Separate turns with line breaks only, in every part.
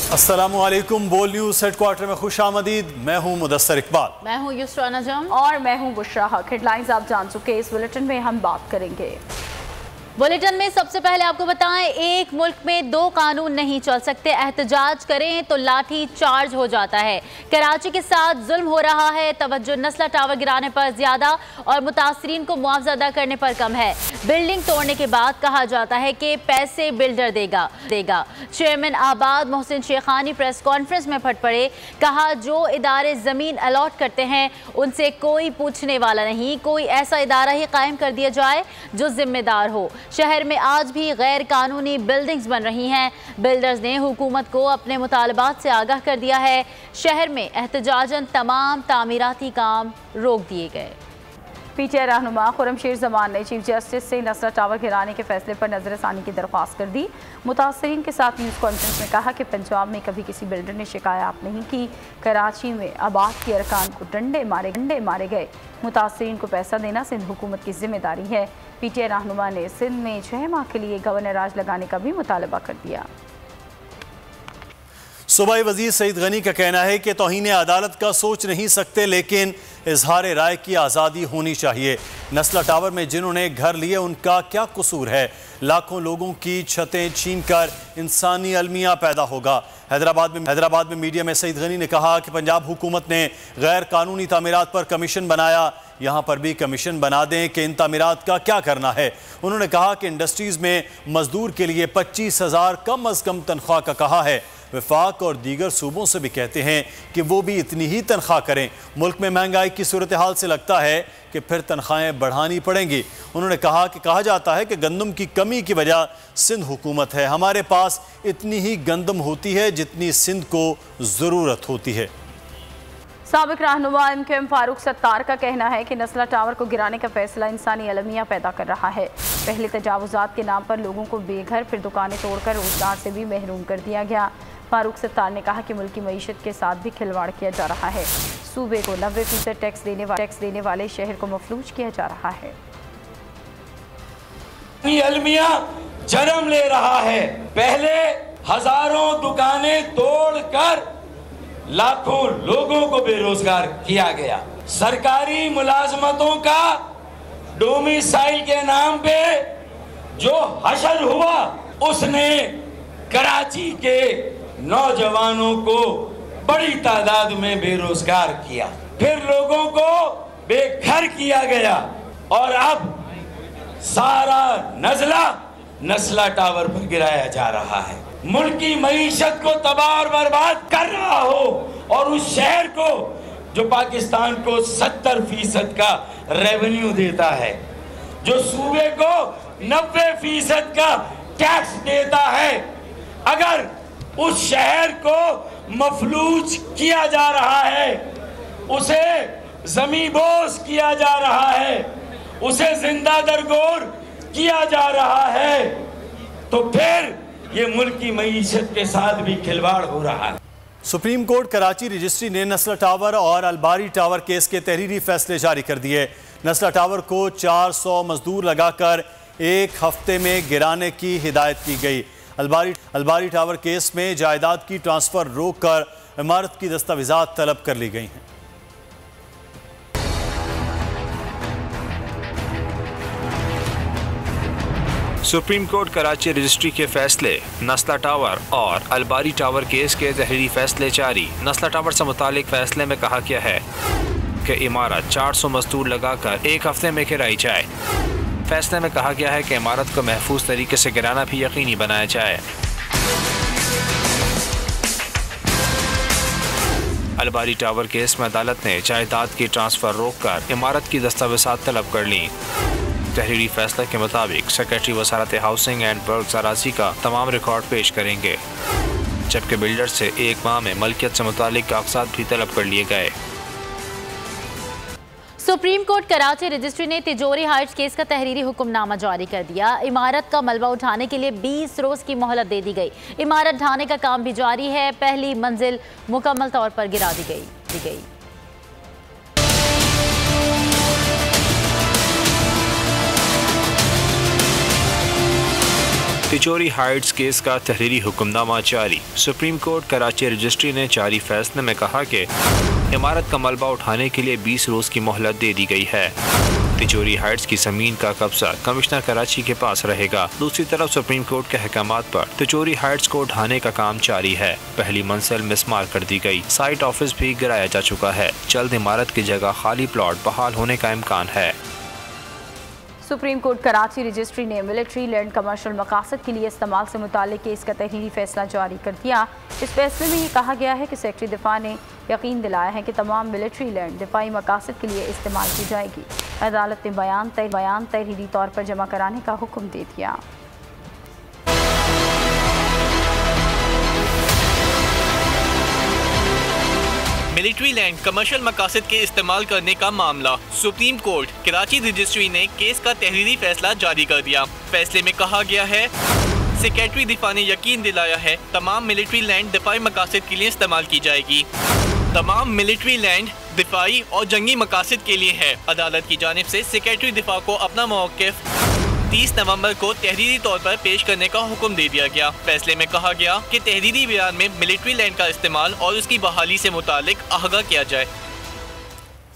अस्सलामुअलैकुम। बोल news headquarter में खुश आमदीद। मैं हूँ मुदस्सर इकबाल।
मैं हूँ युसरा नजम और मैं हूँ बुशरा हक। हेडलाइंस आप जान चुके, इस बुलेटिन में हम बात करेंगे। बुलेटिन में सबसे पहले आपको बताएं, एक मुल्क में दो कानून नहीं चल सकते। एहतजाज करें तो लाठी चार्ज हो जाता है। कराची के साथ जुल्म हो रहा है। तवज्जो नस्ला टावर गिराने पर ज्यादा और मुतासरीन को मुआवजा अदा करने पर कम है। बिल्डिंग तोड़ने के बाद कहा जाता है कि पैसे बिल्डर देगा। चेयरमैन आबाद मोहसिन शेखानी प्रेस कॉन्फ्रेंस में फट पड़े। कहा, जो इदारे जमीन अलॉट करते हैं उनसे कोई पूछने वाला नहीं। कोई ऐसा इदारा ही कायम कर दिया जाए जो जिम्मेदार हो। शहर में आज भी गैर कानूनी बिल्डिंग्स बन रही हैं। बिल्डर्स ने हुकूमत को अपने मुतालबात से आगाह कर दिया है। शहर में एहतजाजन तमाम तामीराती काम रोक दिए गए। पीटीआई रहनुमा खुर्रमशेर जमान ने चीफ जस्टिस से नस्ला टावर गिराने के फैसले पर नजरसानी की दरख्वास्त कर दी। मुतासरीन के साथ न्यूज़ कॉन्फ्रेंस में कहा कि पंजाब में कभी किसी बिल्डर ने शिकायत नहीं की। कराची में आबाद के अरकान को डंडे मारे गए। मुतासरीन को पैसा देना सिंध हुकूमत की जिम्मेदारी है। पीटीआई रहनुमा ने सिंध में 6 माह के लिए गवर्नर राज लगाने का भी मुतालबा कर दिया।
सूबाई वजीर सईद गनी का कहना है कि तौहीन अदालत का सोच नहीं सकते, लेकिन इजहार राय की आज़ादी होनी चाहिए। नस्ला टावर में जिन्होंने घर लिए उनका क्या कसूर है? लाखों लोगों की छतें छीनकर इंसानी अलमिया पैदा होगा। हैदराबाद में मीडिया में सईद गनी ने कहा कि पंजाब हुकूमत ने गैर कानूनी तामीरात पर कमीशन बनाया, यहाँ पर भी कमीशन बना दें कि इन तामीरात का क्या करना है। उन्होंने कहा कि इंडस्ट्रीज़ में मजदूर के लिए 25,000 कम अज़ कम तनख्वाह का कहा है। वफाक और दीगर सूबों से भी कहते हैं कि वो भी इतनी ही तनख्वाह करें। मुल्क में महंगाई की सूरत हाल से लगता है कि फिर तनख्वाहें बढ़ानी पड़ेंगी। उन्होंने कहा कि कहा जाता है कि गंदम की कमी की वजह सिंध हुकूमत है। हमारे पास इतनी ही गंदम होती है जितनी सिंध को ज़रूरत होती है।
साबिक रहनुमा एमकेएम फारूक सत्तार का कहना है कि नस्ला टावर को गिराने का फैसला इंसानी अलमिया पैदा कर रहा है। पहले तजावुजात के नाम पर लोगों को बेघर, फिर दुकानें तोड़कर रोजगार से भी महरूम कर दिया गया। फारूक सत्तार ने कहा कि मुल्क की मईशत के साथ भी खिलवाड़ किया जा रहा है। सूबे को 90% टैक्स देने वाले शहर को मफलूज किया जा रहा है।
अलमिया जन्म ले रहा है। पहले हजारों दुकानें तोड़कर लाखों लोगों को बेरोजगार किया गया। सरकारी मुलाजमतों का डोमिसाइल के नाम पे जो हशर हुआ, उसने कराची के नौजवानों को बड़ी तादाद में बेरोजगार किया, फिर लोगों को बेघर किया गया और अब सारा नजला नस्ला टावर पर गिराया जा रहा है। मुल्क की मईशत को तबाह और बर्बाद कर रहा हो और उस शहर को जो पाकिस्तान को 70% का रेवेन्यू देता है, जो सूबे को 90% का टैक्स देता है, अगर उस शहर को मफलूज किया जा रहा है, उसे ज़मींबोस किया जा रहा है, उसे जिंदा दरगोर किया जा रहा है, तो फिर ये मुल्क की मईशत के साथ भी खिलवाड़ हो रहा है।
सुप्रीम कोर्ट कराची रजिस्ट्री ने नस्ला टावर और अलबारी टावर केस के तहरीरी फैसले जारी कर दिए। नस्ला टावर को 400 मजदूर लगाकर 1 हफ्ते में गिराने की हिदायत की गई। अलबारी टावर केस में जायदाद की ट्रांसफर रोककर इमारत की दस्तावेजात तलब कर ली गई हैं।
सुप्रीम कोर्ट कराची रजिस्ट्री के फैसले, नस्ला टावर और अलबारी टावर केस के तहरीरी फैसले जारी। नस्ला टावर से मुतालिक फैसले में कहा गया है कि इमारत 400 मजदूर लगाकर 1 हफ्ते में गिराई जाए। फैसले में कहा गया है कि इमारत को महफूज तरीके से गिराना भी यकीनी बनाया जाए। अलबारी टावर केस में अदालत ने जायदाद की ट्रांसफर रोककर इमारत की दस्तावेजात तलब कर ली। तहरीरी फैसले के मुताबिक secretary Wazarat housing and works अराजी का तमाम रिकॉर्ड पेश करेंगे, जबकि बिल्डर से 1 माह में मलकियत से मुतालिक कागजात भी तलब कर लिए गए।
सुप्रीम कोर्ट कराची रजिस्ट्री ने तिजोरी हाइट्स केस का तहरीरी हुक्मनामा जारी कर दिया। इमारत का मलबा उठाने के लिए 20 रोज की मोहलत दे दी गई। इमारत ढाने का काम भी जारी है। पहली मंजिल मुकम्मल तौर पर गिरा दी गई।
तिजोरी हाइट्स केस का तहरीरी हुक्मनामा जारी। सुप्रीम कोर्ट कराची रजिस्ट्री ने जारी फैसले में कहा कि इमारत का मलबा उठाने के लिए 20 रोज की मोहलत दे दी गई है। तिजोरी हाइट्स की जमीन का कब्जा कमिश्नर कराची के पास रहेगा। दूसरी तरफ सुप्रीम कोर्ट के अहकामात पर तिजोरी हाइट्स को उठाने का काम जारी है। पहली मंजिल मिसमार कर दी गई, साइट ऑफिस भी गिराया जा चुका है। जल्द इमारत की जगह खाली प्लॉट बहाल होने का इम्कान है।
सुप्रीम कोर्ट कराची रजिस्ट्री ने मिलिट्री लैंड कमर्शियल मकासद के लिए इस्तेमाल से मुताल्लिक केस का तहरीरी फैसला जारी कर दिया। इस फैसले में ये कहा गया है कि सेक्रेटरी दिफा ने यकीन दिलाया है कि तमाम मिलिट्री लैंड दिफाई मकासद के लिए इस्तेमाल की जाएगी। अदालत ने बयान तहरीरी तौर पर जमा कराने का हुक्म दे दिया।
मिलिट्री लैंड कमर्शियल मकासद के इस्तेमाल करने का मामला। सुप्रीम कोर्ट कराची रजिस्ट्री ने केस का तहरीरी फैसला जारी कर दिया। फैसले में कहा गया है, सेक्रेटरी दिफा ने यकीन दिलाया है तमाम मिलिट्री लैंड दिफाई मकासद के लिए इस्तेमाल की जाएगी। तमाम मिलिट्री लैंड दिफाई और जंगी मकासद के लिए है। अदालत की जानिब से सेक्रेटरी दिफा को अपना मौक़िफ़ 30 नवंबर को तहरीरी तौर पर पेश करने का हुक्म दे दिया गया। फैसले में कहा गया कि तहरीरी बयान में मिलिट्री लैंड का इस्तेमाल और उसकी बहाली से मुतालिक आगाह किया जाए।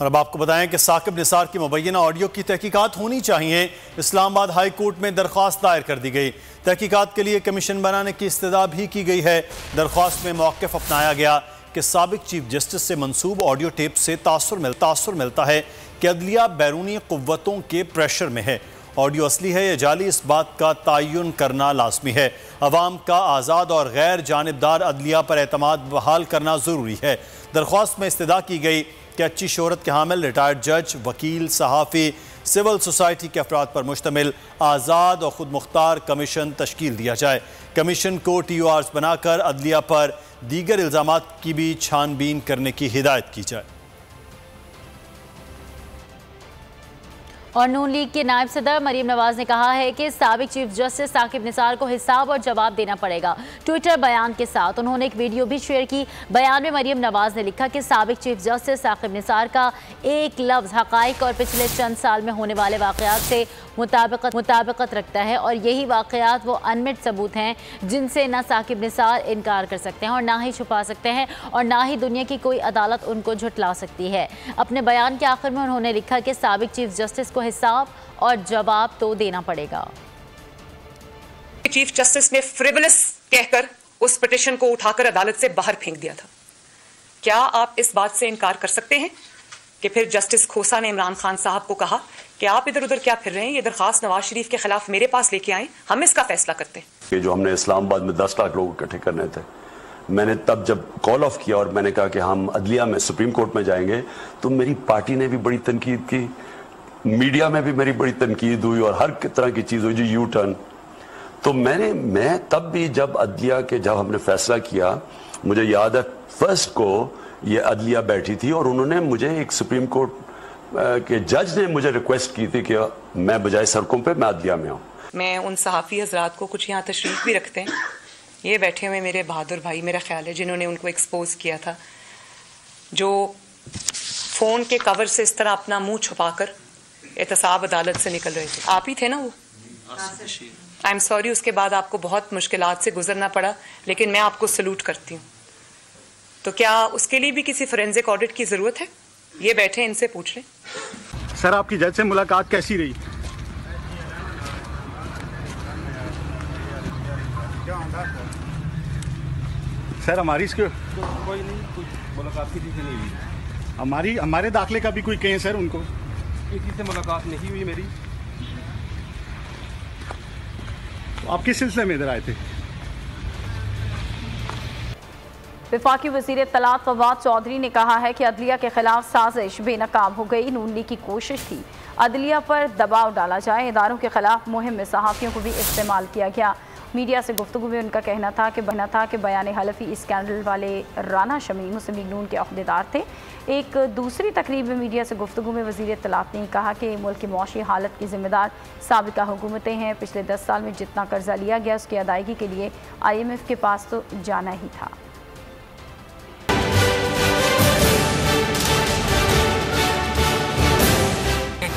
और अब आपको बताएं कि साकिब निसार की मुबैना ऑडियो की तहकीकात होनी चाहिए। इस्लामाबाद हाई कोर्ट में दरख्वास्त दायर कर दी गई। तहकीकात के लिए कमीशन बनाने की इस्तदा भी की गई है। दरख्वास्त में मौक़िफ़ अपनाया गया कि साबिक चीफ जस्टिस से मंसूब ऑडियो टेप से तासुर मिलता है कि अदलिया बैरूनी क़ुव्वतों के प्रेशर में है। ऑडियो असली है या जाली, इस बात का तयन करना लाजमी है। अवाम का आज़ाद और गैर जानिबदार अदलिया पर एतमाद बहाल करना ज़रूरी है। दरख्वास्त में इस्तदा की गई कि अच्छी शोहरत के हामिल रिटायर्ड जज, वकील, सहाफ़ी, सिविल सोसाइटी के अफराद पर मुश्तमिल आज़ाद और खुद मुख्तार कमीशन तश्कील दिया जाए। कमीशन को TORs बनाकर अदलिया पर दीगर इल्ज़ामात की भी छानबीन करने की हिदायत की जाए।
और नून लीग के नायब सदर मरीम नवाज ने कहा है कि साबिक चीफ जस्टिस साकिब निसार को हिसाब और जवाब देना पड़ेगा। ट्विटर बयान के साथ उन्होंने एक वीडियो भी शेयर की। बयान में मरीम नवाज ने लिखा कि साबिक चीफ जस्टिस साकिब निसार का एक लफ्ज़ हक़ाइक़ और पिछले चंद साल में होने वाले वाक़यात से मुताबिकत रखता है और यही वाक़यात वो अनमिट सबूत हैं जिनसे ना साकिब निसार इनकार कर सकते हैं और ना ही छुपा सकते हैं और ना ही दुनिया की कोई अदालत उनको झुठला सकती है। अपने बयान के आखिर में उन्होंने लिखा कि साबिक चीफ जस्टिस को हिसाब और जवाब तो देना पड़ेगा।
चीफ जस्टिस ने फ्रिवलस कहकर उस पिटीशन को उठाकर अदालत से बाहर फेंक दिया था। क्या आप इस बात से इनकार कर सकते हैं कि फिर जस्टिस खोसा ने इमरान खान साहब को कहा कि आप इधर उधर क्या फिर रहे हैं, ये दरखास्त नवाज शरीफ के खिलाफ मेरे पास लेके आए, हम इसका फैसला करते हैं।
ये जो हमने इस्लामाबाद में 10 लाख लोग इकट्ठे करने थे, मैंने तब जब कॉल ऑफ किया और मैंने कहा कि हम अदलिया में सुप्रीम कोर्ट में जाएंगे, तो मेरी पार्टी ने भी बड़ी तनकीद की, मीडिया में भी मेरी बड़ी तनकीद हुई और हर तरह की चीज़ हुई जो यू टर्न। तो मैं तब भी जब हमने फैसला किया, मुझे याद है फर्स्ट को ये अदलिया बैठी थी और उन्होंने मुझे एक सुप्रीम कोर्ट के जज ने मुझे रिक्वेस्ट की थी कि मैं बजाय सड़कों पे मैं अदलिया में आऊँ। मैं
उन सहाफ़ी हजरात को कुछ यहाँ तशरीफ भी रखते हैं, ये बैठे हुए मेरे बहादुर भाई मेरा ख्याल है जिन्होंने उनको एक्सपोज किया था, जो फ़ोन के कवर से इस तरह अपना मुंह छुपाकर एहतसाब अदालत से निकल रहे थे। आप ही थे ना वो? आई एम सॉरी, उसके बाद आपको बहुत मुश्किलात से गुजरना पड़ा, लेकिन मैं आपको सलूट करती हूँ। तो क्या उसके लिए भी किसी फोरेंसिक ऑडिट की ज़रूरत है? ये बैठे इनसे पूछ लें।
सर, आपकी जज से मुलाकात कैसी रही? सर, हमारी इसके
कोई नहीं, कोई मुलाकात किसी से नहीं हुई।
हमारे दाखिले का भी कोई कहें सर, उनको
किसी से मुलाकात नहीं हुई मेरी।
तो आप किस सिलसिले में इधर आए थे?
वफाकी वज़ीर इत्तलात फवाद चौधरी ने कहा है कि अदलिया के खिलाफ साजिश बेनकाम हो गई। नून लीग की कोशिश थी अदलिया पर दबाव डाला जाए, इदारों के खिलाफ मुहिम में सहाफ़ियों को भी इस्तेमाल किया गया। मीडिया से गुफ्तगू में उनका कहना था कि बयान हलफी स्कैंडल वाले राना शमी मुस्लिम लीग नून के अहदेदार थे। एक दूसरी तकरीब में मीडिया से गुफ्तगू में वज़ीर इत्तलात ने कहा कि मुल्क की मौशी हालत की ज़िम्मेदार साबिका हुकूमतें हैं। पिछले 10 साल में जितना कर्जा लिया गया उसकी अदायगी के लिए IMF के पास तो जाना ही था।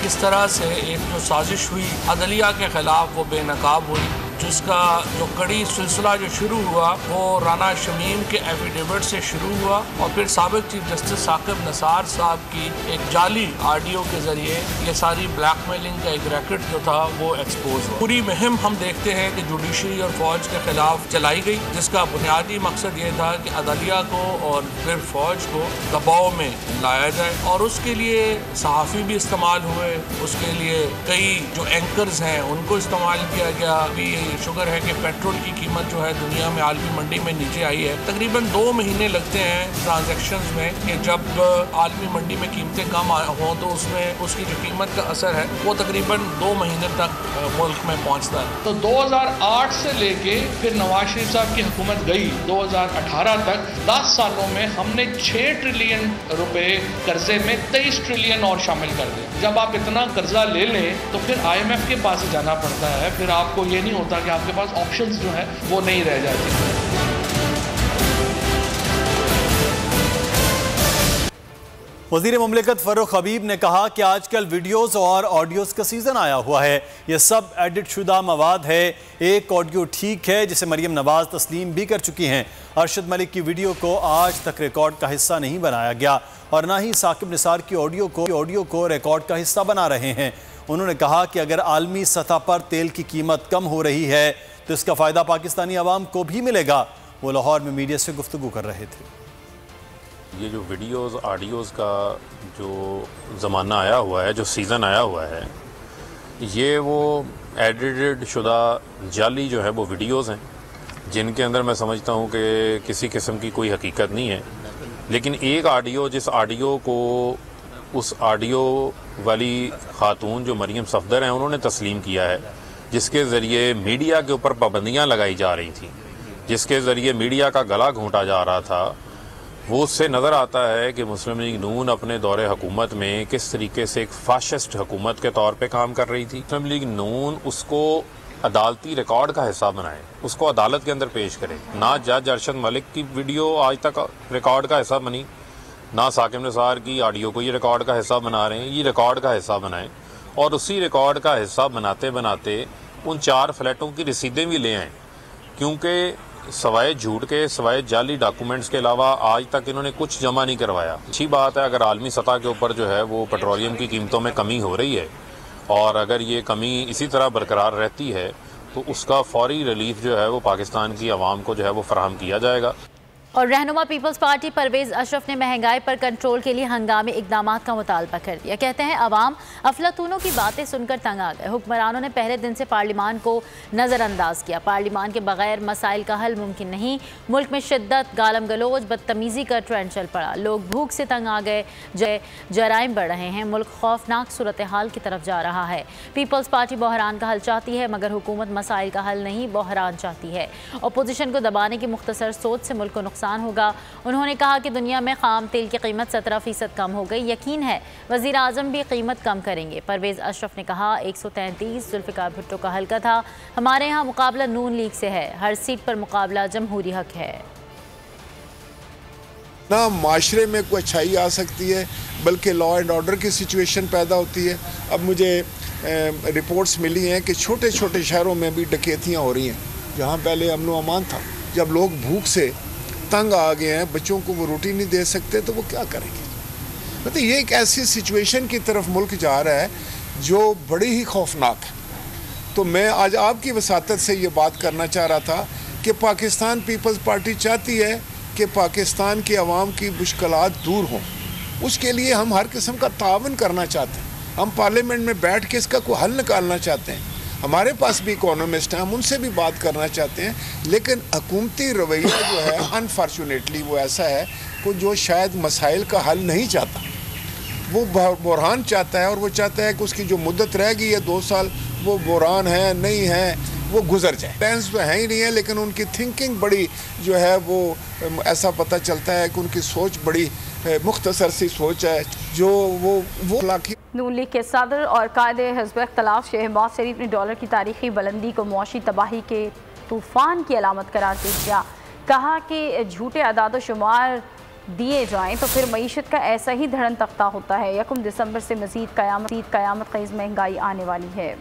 किस तरह से एक जो साजिश हुई अदलिया के खिलाफ वो बेनकाब हुई, जिसका जो कड़ी सिलसिला जो शुरू हुआ वो राना शमीम के एफिडेविट से शुरू हुआ और फिर साबिक चीफ जस्टिस साकिब निसार साहब की एक जाली ऑडियो के जरिए ये सारी ब्लैकमेलिंग का एक रैकेट जो था वो एक्सपोज हुआ। पूरी मुहिम हम देखते हैं कि जुडिशरी और फौज के खिलाफ चलाई गई, जिसका बुनियादी मकसद ये था कि अदलिया को और फिर फौज को दबाव में लाया जाए और उसके लिए सहाफ़ी भी इस्तेमाल हुए, उसके लिए कई जो एंकर्स हैं उनको इस्तेमाल किया गया। अभी शुगर है कि पेट्रोल की कीमत जो है दुनिया में आलमी मंडी में नीचे आई है। तकरीबन 2 महीने लगते हैं ट्रांजैक्शंस में कि जब आलमी मंडी में कीमतें कम हों तो उसमें उसकी जो कीमत का असर है वो तकरीबन 2 महीने तक मुल्क में पहुंचता है।
तो 2008 से लेके फिर नवाज शरीफ साहब की हुकूमत गई 2018 तक 10 सालों में हमने 6 ट्रिलियन रुपए कर्जे में 23 ट्रिलियन और शामिल कर दिया। जब आप इतना कर्जा ले लें तो फिर IMF के पास ही जाना पड़ता है, फिर आपको ये नहीं होता कि आपके पास ऑप्शंस जो है वो नहीं रह जाते।
वज़ीर मुमलिकत फ़र्रुख हबीब ने कहा कि आजकल वीडियोज़ और ऑडियोज़ का सीज़न आया हुआ है, ये सब एडिट शुदा मवाद है। एक ऑडियो ठीक है जिसे मरीम नवाज़ तस्लीम भी कर चुकी हैं। अरशद मलिक की वीडियो को आज तक रिकॉर्ड का हिस्सा नहीं बनाया गया और ना ही साकिब निसार की ऑडियो को रिकॉर्ड का हिस्सा बना रहे हैं। उन्होंने कहा कि अगर आलमी सतह पर तेल की कीमत कम हो रही है तो इसका फ़ायदा पाकिस्तानी अवाम को भी मिलेगा। वो लाहौर में मीडिया से गुफ्तगू कर रहे थे।
ये जो वीडियोज़ ऑडियोज़ का जो ज़माना आया हुआ है, जो सीज़न आया हुआ है, ये वो एडिटेड शुदा जाली जो है वो वीडियोज़ हैं जिनके अंदर मैं समझता हूँ कि किसी किस्म की कोई हकीकत नहीं है। लेकिन एक ऑडियो, जिस ऑडियो को उस ऑडियो वाली ख़ातून जो मरीम सफदर हैं उन्होंने तस्लीम किया है, जिसके ज़रिए मीडिया के ऊपर पाबंदियाँ लगाई जा रही थी, जिसके ज़रिए मीडिया का गला घोंटा जा रहा था, वो उससे नज़र आता है कि मुस्लिम लीग नून अपने दौरे हुकूमत में किस तरीके से एक फाशिस्ट हुकूमत के तौर पे काम कर रही थी। मुस्लिम लीग नून उसको अदालती रिकॉर्ड का हिस्सा बनाए, उसको अदालत के अंदर पेश करे। ना जज अरशद मलिक की वीडियो आज तक रिकॉर्ड का हिस्सा बनी, ना साकिब निसार की ऑडियो को ये रिकॉर्ड का हिस्सा बना रहे हैं। ये रिकॉर्ड का हिस्सा बनाएं और उसी रिकॉर्ड का हिस्सा बनाते बनाते उन 4 फ्लैटों की रसीदें भी ले आएँ, क्योंकि सवाए झूठ के, सवाए जाली डॉक्यूमेंट्स के अलावा आज तक इन्होंने कुछ जमा नहीं करवाया। अच्छी बात है अगर आलमी सतह के ऊपर जो है वो पेट्रोलियम की कीमतों में कमी हो रही है और अगर ये कमी इसी तरह बरकरार रहती है तो उसका फौरी रिलीफ जो है वो पाकिस्तान की आवाम को जो है वो फराहम किया जाएगा।
और रहनुमा पीपल्स पार्टी परवेज अशरफ ने महंगाई पर कंट्रोल के लिए हंगामी इकदाम का मुतालबा कर दिया। कहते हैं अवाम अफलातूनों की बातें सुनकर तंग आ गए। हुक्मरानों ने पहले दिन से पार्लियामान को नज़रअंदाज किया। पार्लियामान के बगैर मसाइल का हल मुमकिन नहीं। मुल्क में शिद्दत, गालम गलोच, बदतमीज़ी का ट्रेंड चल पड़ा। लोग भूख से तंग आ गए, जराइम बढ़ रहे हैं। मुल्क खौफनाक सूरत हाल की तरफ जा रहा है। पीपल्स पार्टी बहरान का हल चाहती है मगर हुकूमत मसाइल का हल नहीं, बहरान चाहती है। अपोजिशन को दबाने की मुख्तसर सोच से मुल्क को नुकसान होगा। उन्होंने कहा कि दुनिया में खाम तेल की कीमत 17% कम हो गई। यकीन है वज़ीर आज़म भी कीमत कम करेंगे। परवेज अशरफ ने कहा 133 जुल्फ़िकार भुट्टो का हल्का था। हमारे यहाँ मुकाबला नून लीग से है, हर सीट पर मुकाबला जमहूरी हक है।
ना माशरे में कोई अच्छाई आ सकती है बल्कि लॉ एंड ऑर्डर की सिचुएशन पैदा होती है। अब मुझे रिपोर्ट्स मिली हैं कि छोटे छोटे शहरों में भी डकैतियाँ हो रही हैं जहाँ पहले अमन व अमान था। जब लोग भूख से तंग आ गए हैं, बच्चों को वो रोटी नहीं दे सकते तो वो क्या करेंगे। मतलब ये एक ऐसी सिचुएशन की तरफ मुल्क जा रहा है जो बड़ी ही खौफनाक है। तो मैं आज आपकी वसातत से ये बात करना चाह रहा था कि पाकिस्तान पीपल्स पार्टी चाहती है कि पाकिस्तान के अवाम की मुश्किलात दूर हों। उसके लिए हम हर किस्म का तावन करना चाहते हैं। हम पार्लियामेंट में बैठ के इसका कोई हल निकालना चाहते हैं। हमारे पास भी इकोनॉमिस्ट हैं, हम उनसे भी बात करना चाहते हैं। लेकिन हुकूमती रवैया जो है अनफॉर्चुनेटली वो ऐसा है कि जो शायद मसाइल का हल नहीं चाहता, वो बहरान चाहता है और वो चाहता है कि उसकी जो मुद्दत रहेगी ये 2 साल, वो बहरान है नहीं है वो गुजर जाए। प्लान्स तो है ही नहीं है लेकिन उनकी थिंकिंग बड़ी जो है वो ऐसा पता चलता है कि उनकी सोच बड़ी मुख्तसर सी सोच है जो वो लाखी।
नून लीग के सदर और कायदे हिज़्ब इख्तिलाफ शहबाज शरीफ ने डॉलर की तारीखी बुलंदी को मुआशी तबाही के तूफ़ान की अलामत करार दे दिया। कहा कि झूठे अदाद शुमार दिए जाएं तो फिर मईशत का ऐसा ही धड़न तख्ता होता है। 1 दिसंबर से मज़ीद क़यामत ख़ीज़ महंगाई आने वाली है।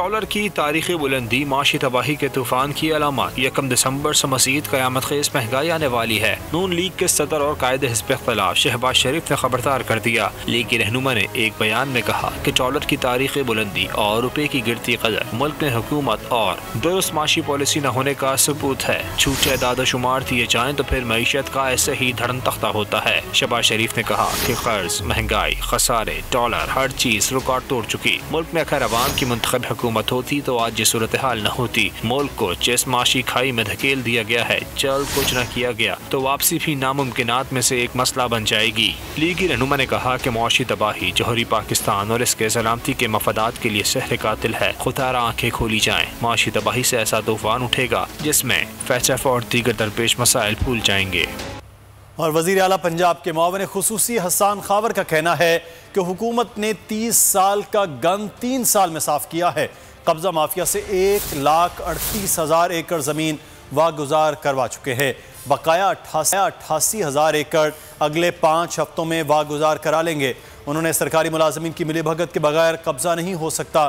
डॉलर की तारीखी बुलंदी माशी तबाही के तूफान की अलामत। 1 दिसंबर से मजीद क़यामत खेज़ महंगाई आने वाली है। नून लीग के सदर और कायदे हिज़्ब इख्तिलाफ शहबाज शरीफ ने खबरदार कर दिया। लीग के रहनुमा ने एक बयान में कहा कि डॉलर की तारीखी बुलंदी और रुपए की गिरती कदर मुल्क में हुकूमत और दुरुस्त माशी पॉलिसी न होने का सबूत है। छूटे दादा शुमार दिए जाएं तो फिर मईशत का ऐसे ही धड़न तख्ता होता है। शहबाज शरीफ ने कहा कि कर्ज, महंगाई, खसारे, डॉलर, हर चीज रिकॉर्ड तोड़ चुकी। मुल्क में अगर अवाम की मुंतखब हुकूमत होती तो आज ये सूरत हाल न होती। मुल्क को जिस माशी खाई में धकेल दिया गया है, जल्द कुछ न किया गया तो वापसी भी नामुमकिनात में से एक मसला बन जाएगी। लीगी रहनुमा ने कहा कि मुआशी तबाही जोहरी पाकिस्तान और इसके सलामती के मफादात के लिए सहर कातिल है। खुदारा आंखें खोली जाएं। मुआशी तबाही से ऐसा तूफान उठेगा जिसमें फैसफ और दीगर दरपेश मसाइल भूल जाएंगे।
और वज़ीर आला पंजाब के मुआविन खुसूसी हसन खावर का कहना है कि हुकूमत ने 30 साल का गन 3 साल में साफ किया है। कब्जा माफिया से 1,38,000 एकड़ ज़मीन वागुजार करवा चुके हैं। बकाया 88,000 एकड़ अगले 5 हफ्तों में वागुजार करा लेंगे। उन्होंने सरकारी मुलाजमीन की मिलीभगत के बगैर कब्जा नहीं हो सकता।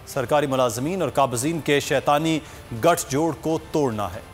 सरकारी मुलाजमीन और काबजीन के शैतानी गठजोड़ को तोड़ना है।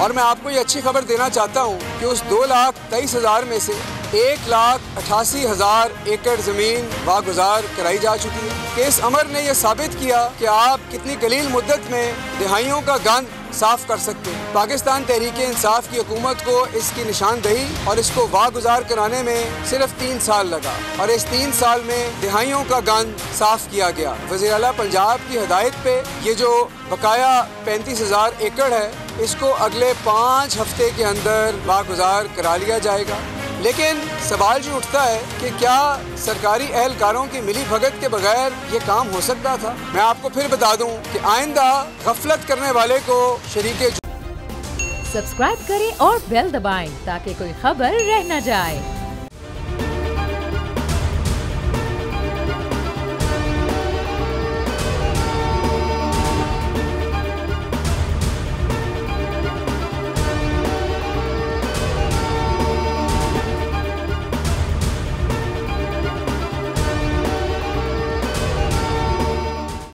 और मैं आपको ये अच्छी खबर देना चाहता हूँ कि उस 2,23,000 में से 1,88,000 एकड़ ज़मीन वागुजार कराई जा चुकी है। केस अमर ने यह साबित किया कि आप कितनी कलील मुद्दत में दिहाइयों का गंद साफ कर सकते हैं। पाकिस्तान तहरीक इंसाफ की हुकूमत को इसकी निशानदेही और इसको वागुजार कराने में सिर्फ 3 साल लगा और इस 3 साल में दिहाइयों का गंद साफ किया गया। वज़ीर आला पंजाब की हिदायत पे ये जो बकाया 35,000 एकड़ है इसको अगले 5 हफ्ते के अंदर वागुजार करा लिया जाएगा। लेकिन सवाल जो उठता है कि क्या सरकारी एहलकारों की मिली भगत के बगैर ये काम हो सकता था? मैं आपको फिर बता दूं कि आइंदा गफलत करने वाले को शरीके
सब्सक्राइब करें और बेल दबाएं ताकि कोई खबर रह न जाए।